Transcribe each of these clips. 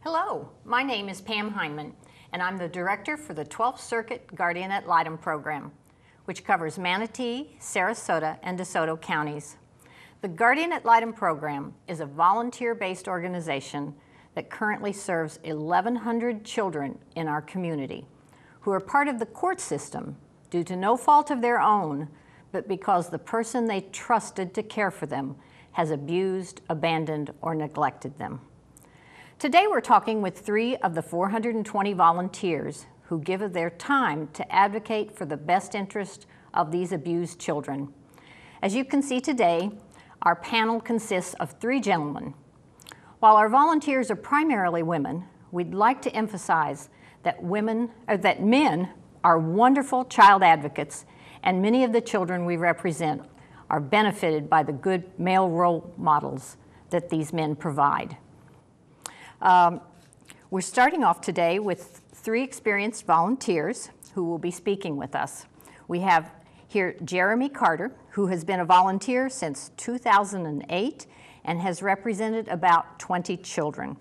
Hello, my name is Pam Heineman, and I'm the director for the 12th Circuit Guardian Ad Litem program, which covers Manatee, Sarasota, and DeSoto counties. The Guardian Ad Litem program is a volunteer-based organization that currently serves 1,100 children in our community who are part of the court system due to no fault of their own, but because the person they trusted to care for them has abused, abandoned, or neglected them. Today we're talking with 3 of the 420 volunteers who give of their time to advocate for the best interest of these abused children. As you can see today, our panel consists of 3 gentlemen. While our volunteers are primarily women, we'd like to emphasize that men are wonderful child advocates, and many of the children we represent are benefited by the good male role models that these men provide. We're starting off today with 3 experienced volunteers who will be speaking with us. We have here Jeremy Carter, who has been a volunteer since 2008 and has represented about 20 children.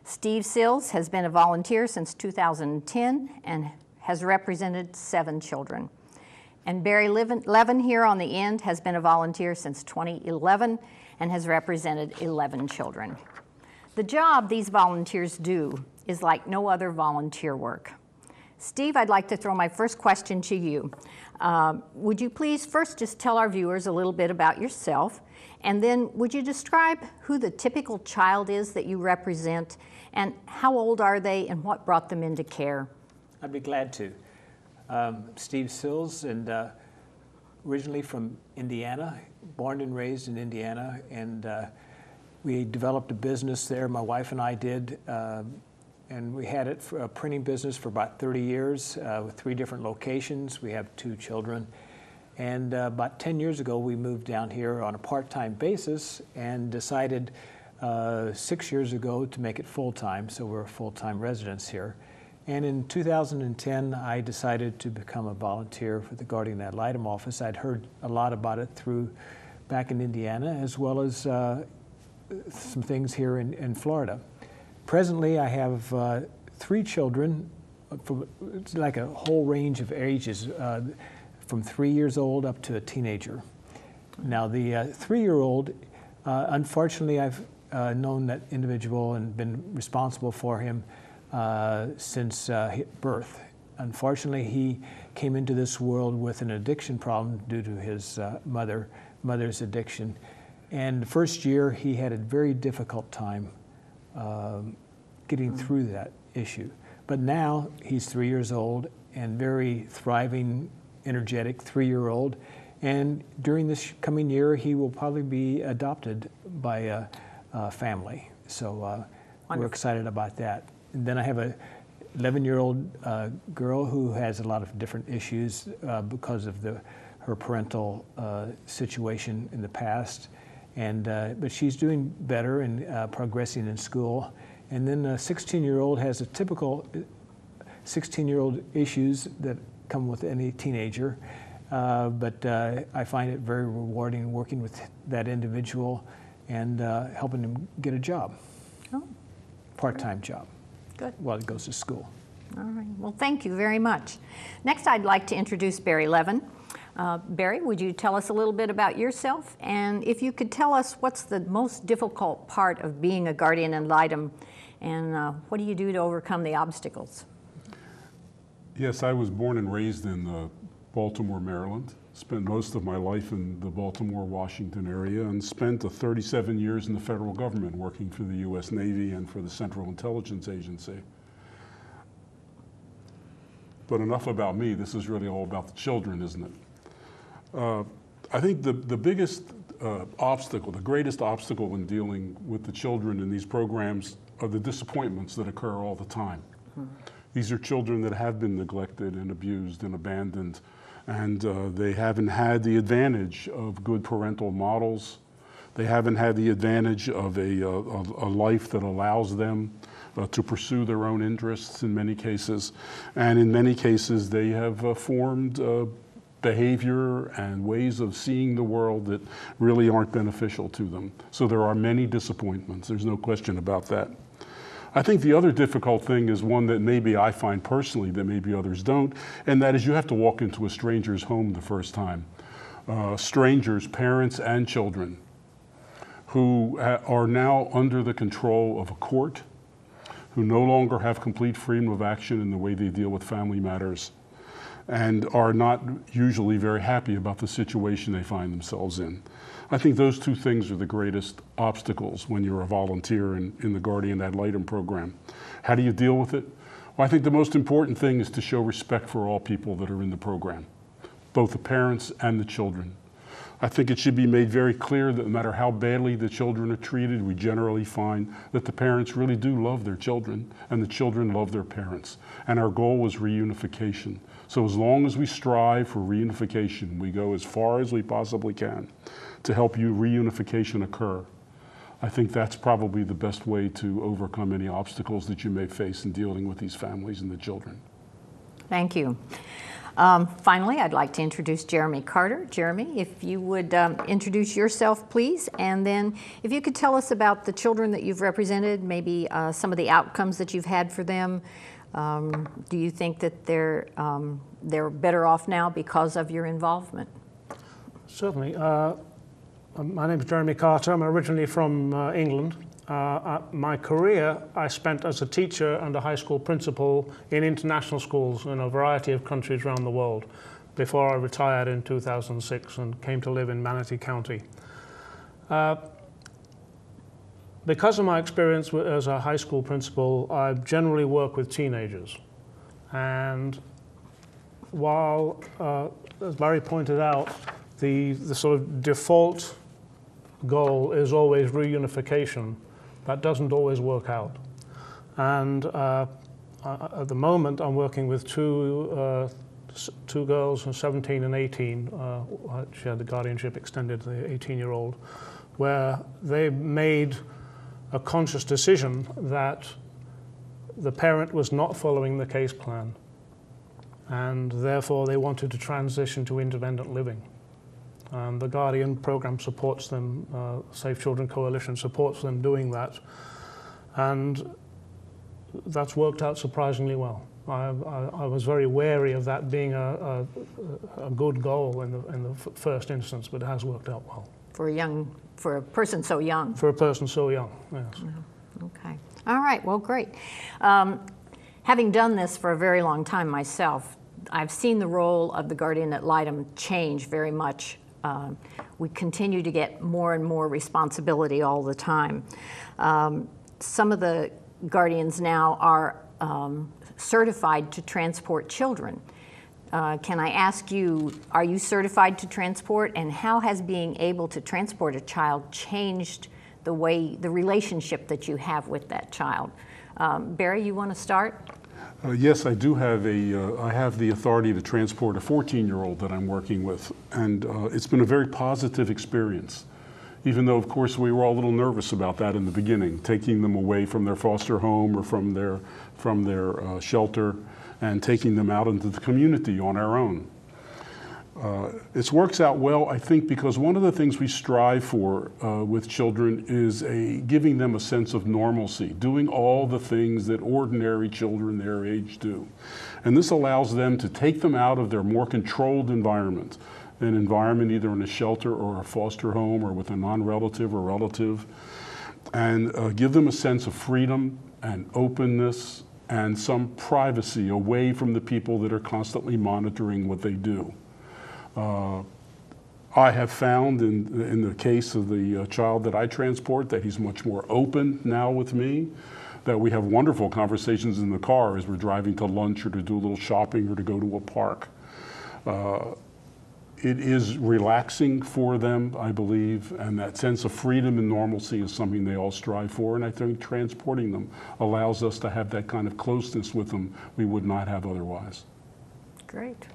Steve Sills has been a volunteer since 2010 and has represented 7 children. And Barry Levin here on the end has been a volunteer since 2011 and has represented 11 children. The job these volunteers do is like no other volunteer work. Steve, I'd like to throw my first question to you. Would you please first just tell our viewers a little bit about yourself, and then would you describe who the typical child is that you represent, and how old are they, and what brought them into care? I'd be glad to. Steve Sills, and originally from Indiana, born and raised in Indiana, and we developed a business there, my wife and I did, and we had it for a printing business for about 30 years with 3 different locations. We have 2 children. And about 10 years ago, we moved down here on a part-time basis and decided 6 years ago to make it full-time, so we're full-time residents here. And in 2010, I decided to become a volunteer for the Guardian Ad Litem office. I'd heard a lot about it back in Indiana, as well as some things here in Florida. Presently, I have 3 children, it's like a whole range of ages, from 3 years old up to a teenager. Now, the 3-year-old, unfortunately, I've known that individual and been responsible for him since birth. Unfortunately, he came into this world with an addiction problem due to his mother's addiction. And the first year, he had a very difficult time getting through that issue. But now he's 3 years old and very thriving, energetic 3-year-old. And during this coming year, he will probably be adopted by a family. So we're excited about that. And then I have a 11-year-old girl who has a lot of different issues because of her parental situation in the past. And, but she's doing better and progressing in school. And then a 16-year-old has a typical 16-year-old issues that come with any teenager. But I find it very rewarding working with that individual and helping him get a job, part-time job, while he goes to school. All right. Well, thank you very much. Next, I'd like to introduce Barry Levin. Barry, would you tell us a little bit about yourself? And if you could tell us what's the most difficult part of being a guardian ad litem, and what do you do to overcome the obstacles? Yes, I was born and raised in Baltimore, Maryland. Spent most of my life in the Baltimore, Washington area, and spent 37 years in the federal government working for the U.S. Navy and for the Central Intelligence Agency. But enough about me. This is really all about the children, isn't it? I think the biggest obstacle, the greatest obstacle in dealing with the children in these programs are the disappointments that occur all the time. These are children that have been neglected and abused and abandoned, and they haven't had the advantage of good parental models. They haven't had the advantage of a life that allows them to pursue their own interests in many cases. And in many cases, they have formed behavior and ways of seeing the world that really aren't beneficial to them. So there are many disappointments. There's no question about that. I think the other difficult thing is one that maybe I find personally that maybe others don't, and that is you have to walk into a stranger's home the first time. Strangers, parents and children, who are now under the control of a court, who no longer have complete freedom of action in the way they deal with family matters, and are not usually very happy about the situation they find themselves in. I think those two things are the greatest obstacles when you're a volunteer in the Guardian Ad Litem program. How do you deal with it? Well, I think the most important thing is to show respect for all people that are in the program, both the parents and the children. I think it should be made very clear that no matter how badly the children are treated, we generally find that the parents really do love their children and the children love their parents. And our goal is reunification. So as long as we strive for reunification, we go as far as we possibly can to help reunification occur. I think that's probably the best way to overcome any obstacles that you may face in dealing with these families and the children. Thank you. Finally, I'd like to introduce Jeremy Carter. Jeremy, if you would introduce yourself, please, and then if you could tell us about the children that you've represented, maybe some of the outcomes that you've had for them. Do you think that they're better off now because of your involvement? Certainly. My name is Jeremy Carter. I'm originally from England. My career I spent as a teacher and a high school principal in international schools in a variety of countries around the world before I retired in 2006 and came to live in Manatee County. Because of my experience as a high school principal, I generally work with teenagers. And while, as Larry pointed out, the sort of default goal is always reunification, that doesn't always work out. And at the moment, I'm working with two girls, 17 and 18. She had the guardianship extended to the 18-year-old, where they made a conscious decision that the parent was not following the case plan, and therefore they wanted to transition to independent living. The Guardian program supports them, Safe Children Coalition supports them doing that, and that's worked out surprisingly well. I was very wary of that being a good goal in the first instance, but it has worked out well. For a person so young. For a person so young, yes. Okay. All right, well, great. Having done this for a very long time myself, I've seen the role of the Guardian Ad Litem change very much. We continue to get more and more responsibility all the time. Some of the guardians now are certified to transport children. Can I ask you, are you certified to transport, and how has being able to transport a child changed the relationship that you have with that child? Barry, you want to start? Yes, I do have I have the authority to transport a 14-year-old that I'm working with, and it's been a very positive experience. Even though, of course, we were all a little nervous about that in the beginning, taking them away from their foster home or from their shelter and taking them out into the community on our own. It works out well, I think, because one of the things we strive for with children is giving them a sense of normalcy, doing all the things that ordinary children their age do. And this allows them to take them out of their more controlled environment, an environment either in a shelter or a foster home or with a non-relative or relative, and give them a sense of freedom and openness and some privacy away from the people that are constantly monitoring what they do. I have found in the case of the child that I transport that he's much more open now with me, that we have wonderful conversations in the car as we're driving to lunch or to do a little shopping or to go to a park. it is relaxing for them, I believe, and that sense of freedom and normalcy is something they all strive for, and I think transporting them allows us to have that kind of closeness with them we would not have otherwise. Great.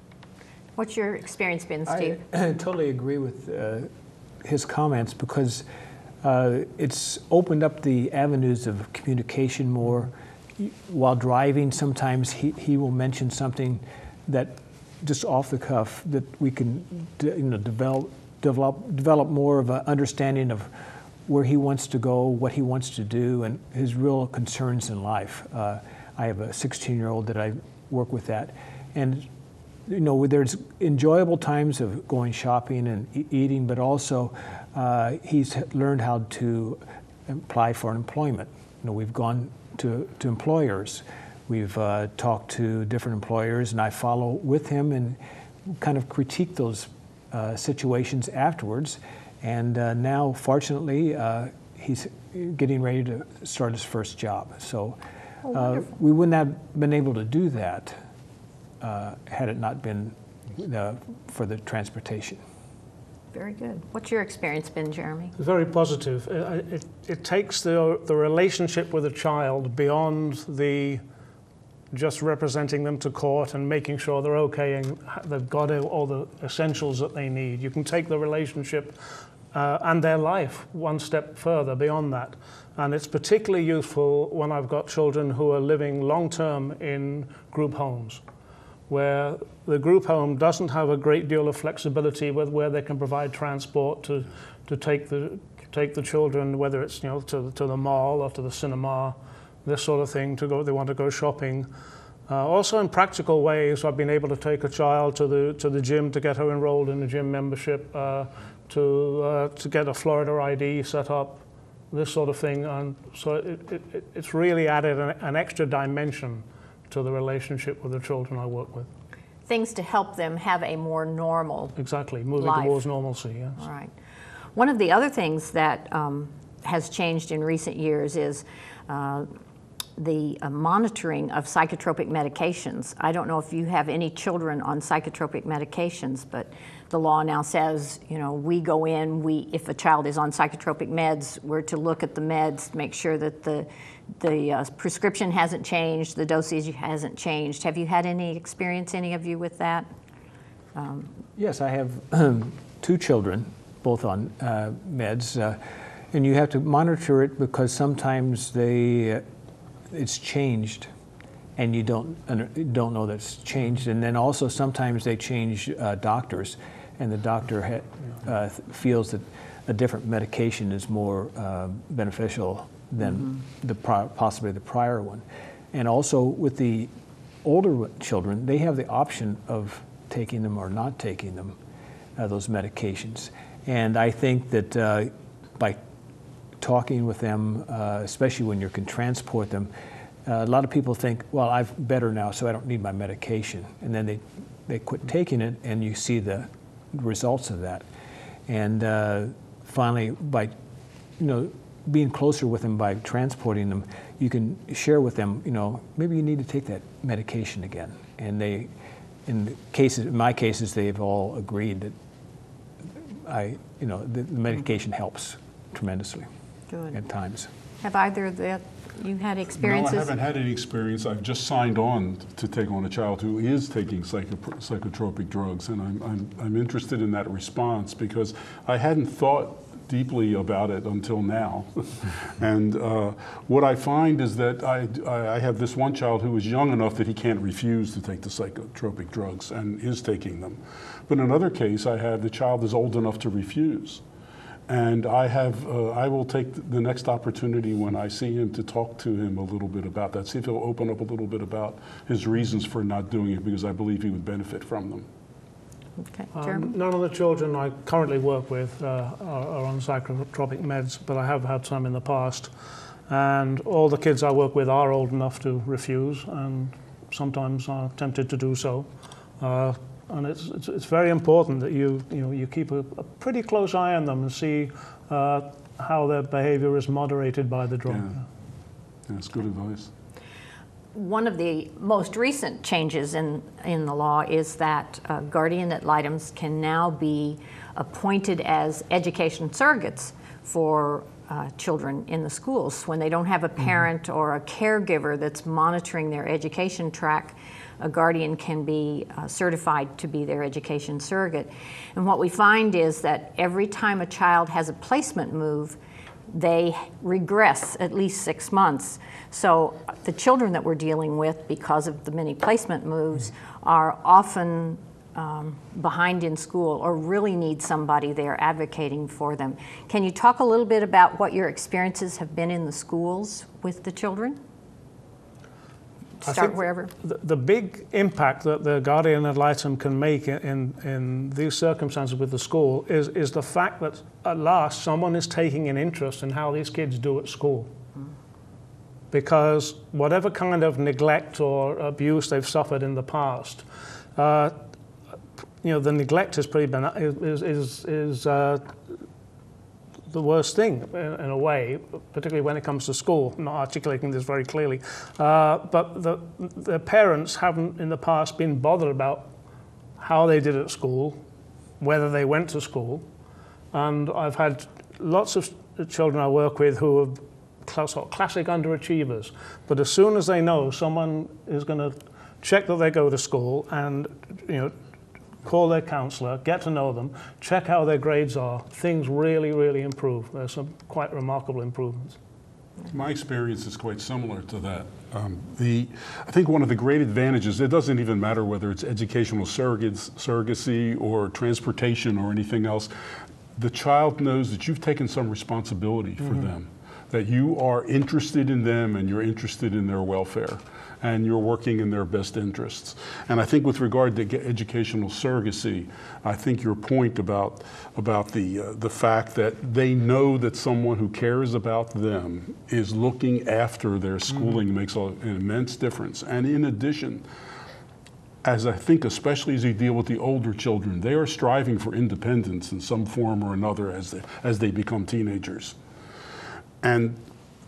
What's your experience been, Steve? I totally agree with his comments, because it's opened up the avenues of communication more. While driving, sometimes he will mention something that just off the cuff that we can develop more of an understanding of where he wants to go, what he wants to do, and his real concerns in life. I have a 16-year-old that I work with that, and there's enjoyable times of going shopping and eating, but also he's learned how to apply for employment. We've gone to employers. We've talked to different employers, and I follow with him and kind of critique those situations afterwards. And now, fortunately, he's getting ready to start his first job. So we wouldn't have been able to do that had it not been for the transportation. Very good. What's your experience been, Jeremy? Very positive. It takes the relationship with a child beyond the just representing them to court and making sure they're okay and they've got all the essentials that they need. You can take the relationship and their life one step further beyond that. And it's particularly useful when I've got children who are living long-term in group homes, where the group home doesn't have a great deal of flexibility with where they can provide transport to take the children, whether it's to the mall or to the cinema, this sort of thing, they want to go shopping. Also in practical ways, I've been able to take a child to the gym to get her enrolled in a gym membership, to get a Florida ID set up, this sort of thing. And so it's really added an extra dimension to the relationship with the children I work with. Things to help them have a more normal Exactly, moving life. towards normalcy, yes. All right. One of the other things that has changed in recent years is the monitoring of psychotropic medications. I don't know if you have any children on psychotropic medications, but the law now says, we go in, if a child is on psychotropic meds, we're to look at the meds, make sure that the prescription hasn't changed, the dosage hasn't changed. Have you had any experience, any of you, with that? Yes, I have 2 children, both on meds, and you have to monitor it because sometimes it's changed, and you don't know that it's changed. And then also sometimes they change doctors, and the doctor feels that a different medication is more beneficial than possibly the prior one. And also with the older children, they have the option of taking them or not taking them, those medications. And I think that by talking with them, especially when you can transport them, a lot of people think, well, I'm better now, so I don't need my medication. And then they quit taking it, and you see the results of that. And finally, by being closer with them by transporting them, you can share with them, maybe you need to take that medication again. And in my cases, they've all agreed that the medication helps tremendously. Good. At times. Have either of you had experiences? No, I haven't had any experience. I've just signed on to take on a child who is taking psychotropic drugs, and I'm interested in that response because I hadn't thought deeply about it until now. And what I find is that I have this one child who is young enough that he can't refuse to take the psychotropic drugs and is taking them. But in another case, I have the child is old enough to refuse. And I will take the next opportunity when I see him to talk to him a little bit about that, see if he'll open up a little bit about his reasons for not doing it, because I believe he would benefit from them. Okay, Jeremy? None of the children I currently work with are on psychotropic meds, but I have had some in the past. And all the kids I work with are old enough to refuse, and sometimes are tempted to do so. And it's very important that you keep a pretty close eye on them and see how their behavior is moderated by the drug. Yeah. That's good advice. one of the most recent changes in the law is that guardian ad litems can now be appointed as education surrogates for children in the schools. When they don't have a parent or a caregiver that's monitoring their education track, a guardian can be certified to be their education surrogate. And what we find is that every time a child has a placement move, they regress at least 6 months. So the children that we're dealing with, because of the many placement moves, are often behind in school or really need somebody there advocating for them. Can you talk a little bit about what your experiences have been in the schools with the children? Start wherever. The big impact that the guardian ad litem can make in these circumstances with the school is the fact that at last someone is taking an interest in how these kids do at school. Because whatever kind of neglect or abuse they've suffered in the past, the neglect is pretty the worst thing in a way, particularly when it comes to school. I'm not articulating this very clearly, but the parents haven't in the past been bothered about how they did at school, whether they went to school, and I've had lots of children I work with who are classic underachievers, but as soon as they know someone is going to check that they go to school and call their counselor, get to know them, check how their grades are, things really, really improve. There's some quite remarkable improvements. My experience is quite similar to that. I think one of the great advantages, it doesn't even matter whether it's educational surrogacy or transportation or anything else, the child knows that you've taken some responsibility for them, that you are interested in them and you're interested in their welfare, and you're working in their best interests. And I think with regard to educational surrogacy, I think your point about the fact that they know that someone who cares about them is looking after their schooling makes an immense difference. And in addition, as I think, especially as you deal with the older children, they are striving for independence in some form or another as they become teenagers. And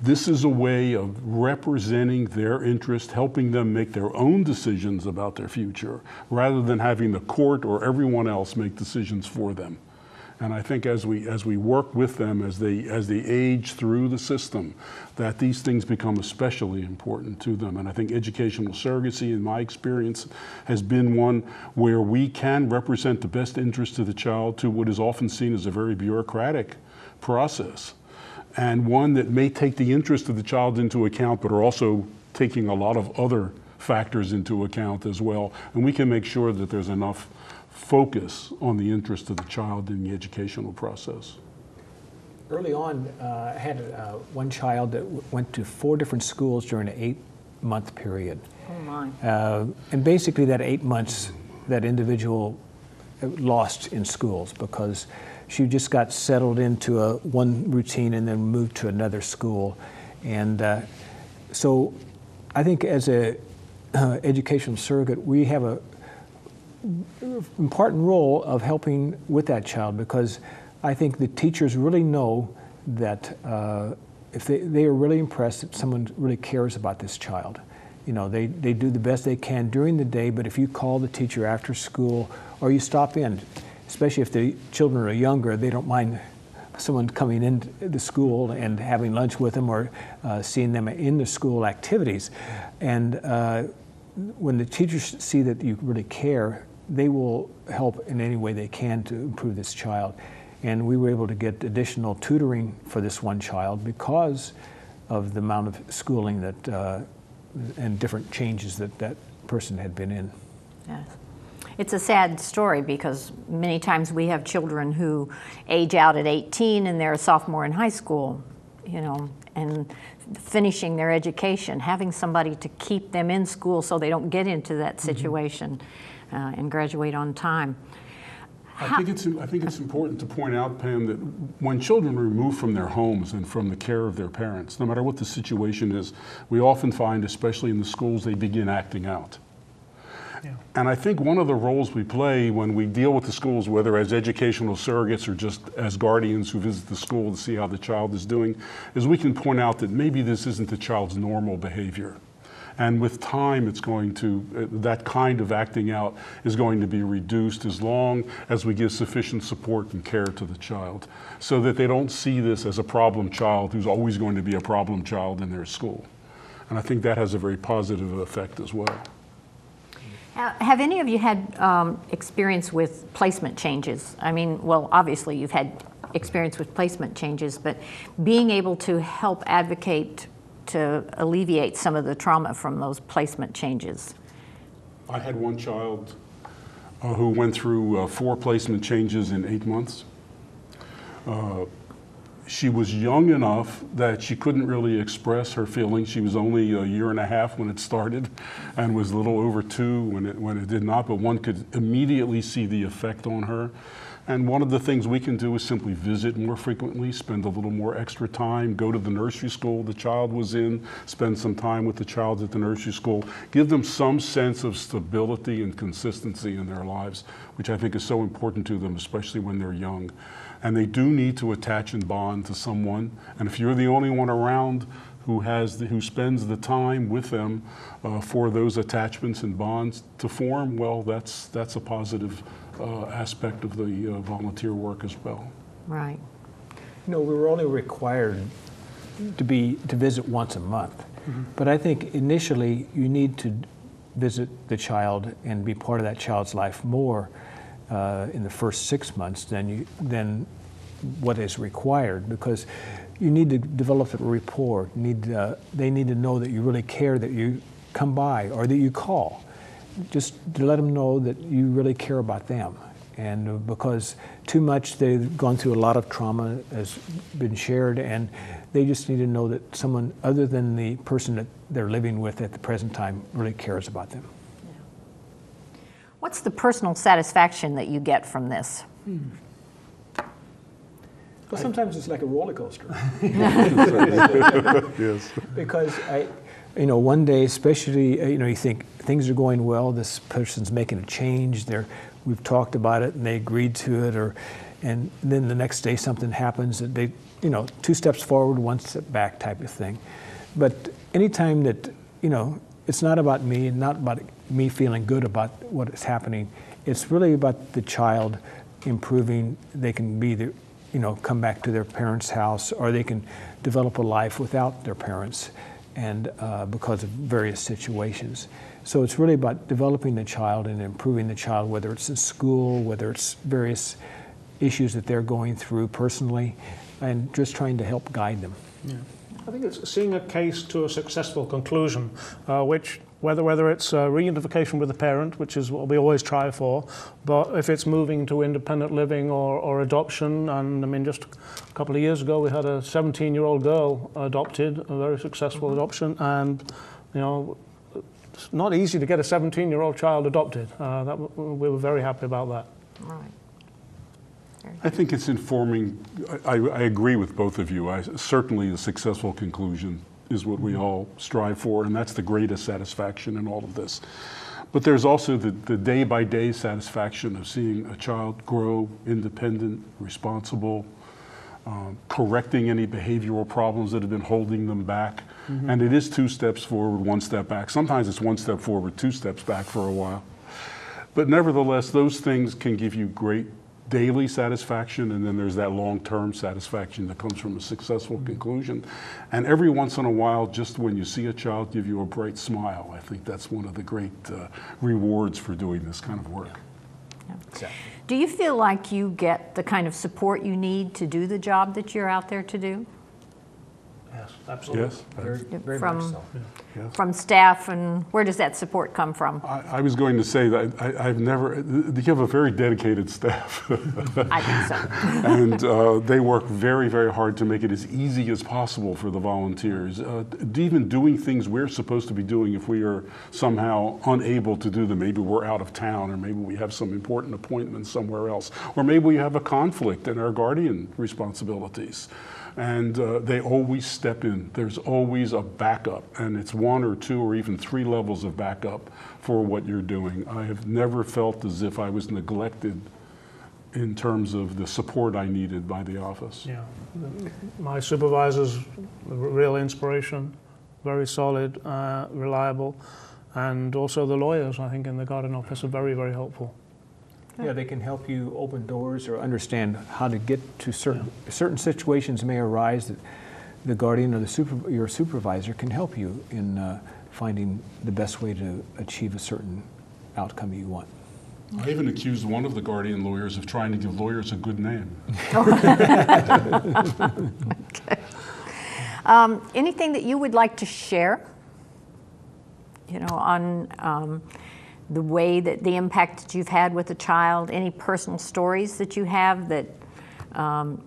this is a way of representing their interest, helping them make their own decisions about their future, rather than having the court or everyone else make decisions for them. And I think as we work with them, as they age through the system, that these things become especially important to them. And I think educational surrogacy, in my experience, has been one where we can represent the best interest of the child to what is often seen as a very bureaucratic process, and one that may take the interest of the child into account, but are also taking a lot of other factors into account as well. And we can make sure that there's enough focus on the interest of the child in the educational process. Early on, I had one child that went to 4 different schools during an 8-month period. Oh my. And basically that 8 months, that individual lost in schools because she just got settled into one routine and then moved to another school. And so I think as a educational surrogate, we have a important role of helping with that child, because I think the teachers really know that if they are really impressed that someone really cares about this child. They do the best they can during the day, but if you call the teacher after school or you stop in, especially if the children are younger, they don't mind someone coming into the school and having lunch with them or seeing them in the school activities. And when the teachers see that you really care, they will help in any way they can to improve this child. And we were able to get additional tutoring for this one child because of the amount of schooling that and different changes that person had been in. Yes. It's a sad story because many times we have children who age out at 18 and they're a sophomore in high school, and finishing their education, having somebody to keep them in school so they don't get into that situation and graduate on time. I think it's important to point out, Pam, that when children are removed from their homes and from the care of their parents, no matter what the situation is, we often find, especially in the schools, they begin acting out. Yeah. And I think one of the roles we play when we deal with the schools, whether as educational surrogates or just as guardians who visit the school to see how the child is doing, is we can point out that maybe this isn't the child's normal behavior. And with time, it's going to, that kind of acting out is going to be reduced as long as we give sufficient support and care to the child so that they don't see this as a problem child who's always going to be a problem child in their school. And I think that has a very positive effect as well. Have any of you had experience with placement changes? I mean, well, obviously you've had experience with placement changes, but being able to help advocate to alleviate some of the trauma from those placement changes. I had one child who went through 4 placement changes in 8 months. She was young enough that she couldn't really express her feelings. She was only a year and a half when it started and was a little over 2 when it did not, but one could immediately see the effect on her. And one of the things we can do is simply visit more frequently, spend a little more extra time, go to the nursery school the child was in, spend some time with the child at the nursery school, give them some sense of stability and consistency in their lives, which I think is so important to them, especially when they're young. And they do need to attach and bond to someone. And if you're the only one around who spends the time with them for those attachments and bonds to form, well, that's a positive aspect of the volunteer work as well. Right. You know, we were only required to visit once a month, but I think initially you need to visit the child and be part of that child's life more in the first 6 months than what is required, because you need to develop a rapport. They need to know that you really care, that you come by or that you call, just to let them know that you really care about them. And because too much, they've gone through a lot of trauma has been shared, and they just need to know that someone other than the person that they're living with at the present time really cares about them. What's the personal satisfaction that you get from this? Well, sometimes it's like a roller coaster. Yes. Because one day, especially, you think things are going well. This person's making a change. We've talked about it and they agreed to it, and then the next day something happens that they, 2 steps forward, 1 step back type of thing. But anytime that, it's not about me and not about me feeling good about what is happening. It's really about the child improving. They can be come back to their parents' house, or they can develop a life without their parents, and because of various situations. So it's really about developing the child and improving the child, whether it's in school, whether it's various issues that they're going through personally, and just trying to help guide them. Yeah. I think it's seeing a case to a successful conclusion, which whether it's reunification with the parent, which is what we always try for, but if it's moving to independent living or adoption, and I mean, just a couple of years ago we had a 17-year-old girl adopted, a very successful adoption, and it's not easy to get a 17-year-old child adopted. We were very happy about that. Right. I think it's informing. I agree with both of you. Certainly a successful conclusion is what we all strive for, and that's the greatest satisfaction in all of this. But there's also the day-by-day satisfaction of seeing a child grow independent, responsible, correcting any behavioral problems that have been holding them back. And it is 2 steps forward, 1 step back. Sometimes it's 1 step forward, 2 steps back for a while. But nevertheless, those things can give you great daily satisfaction, and then there's that long-term satisfaction that comes from a successful conclusion. And every once in a while, just when you see a child give you a bright smile, I think that's one of the great rewards for doing this kind of work. Yeah. Exactly. Do you feel like you get the kind of support you need to do the job that you're out there to do? Yes, absolutely. Yes. Very From- much so. Yes. From staff, and where does that support come from? I was going to say that I've never, you have a very dedicated staff. I think so. And they work very, very hard to make it as easy as possible for the volunteers. Even doing things we're supposed to be doing if we are somehow unable to do them. Maybe we're out of town, or maybe we have some important appointment somewhere else, or maybe we have a conflict in our guardian responsibilities. And they always step in. There's always a backup, and it's 1 or 2 or even 3 levels of backup for what you're doing. I have never felt as if I was neglected in terms of the support I needed by the office. Yeah, my supervisor's a real inspiration. very solid, reliable, and also the lawyers, I think, in the guardian office are very, very helpful. Yeah, they can help you open doors or understand how to get to certain situations may arise that the guardian or your supervisor can help you in finding the best way to achieve a certain outcome you want. I even accused one of the guardian lawyers of trying to give lawyers a good name. Okay. Anything that you would like to share, on the way that the impact that you've had with a child, any personal stories that you have that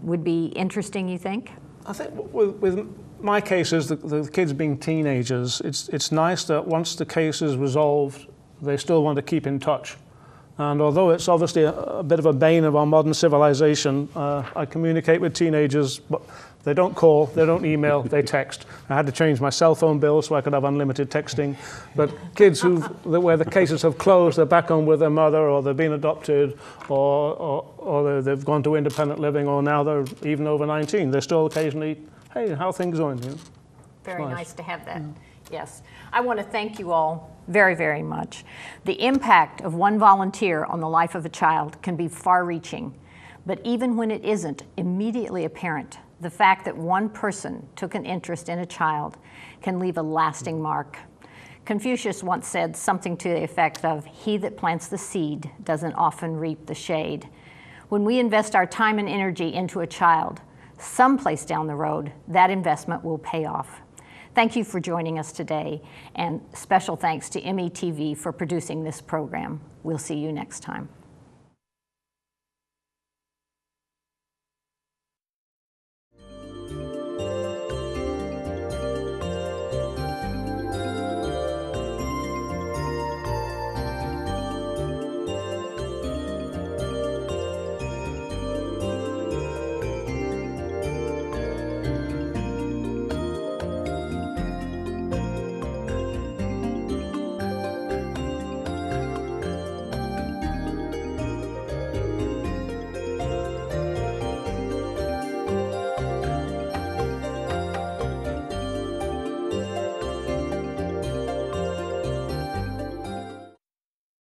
would be interesting, you think? I think with my cases, the kids being teenagers, it's nice that once the case is resolved, they still want to keep in touch. And although it's obviously a bit of a bane of our modern civilization, I communicate with teenagers, but they don't call, they don't email, they text. I had to change my cell phone bill so I could have unlimited texting. But kids where the cases have closed, they're back home with their mother, or they've been adopted, or they've gone to independent living, or now they're even over 19. They're still occasionally, hey, how are things going? Very nice to have that. Yes. I want to thank you all very, very much. The impact of one volunteer on the life of a child can be far-reaching, but even when it isn't immediately apparent, the fact that one person took an interest in a child can leave a lasting mark. Confucius once said something to the effect of, "He that plants the seed doesn't often reap the shade." When we invest our time and energy into a child, someplace down the road, that investment will pay off. Thank you for joining us today, and special thanks to METV for producing this program. We'll see you next time.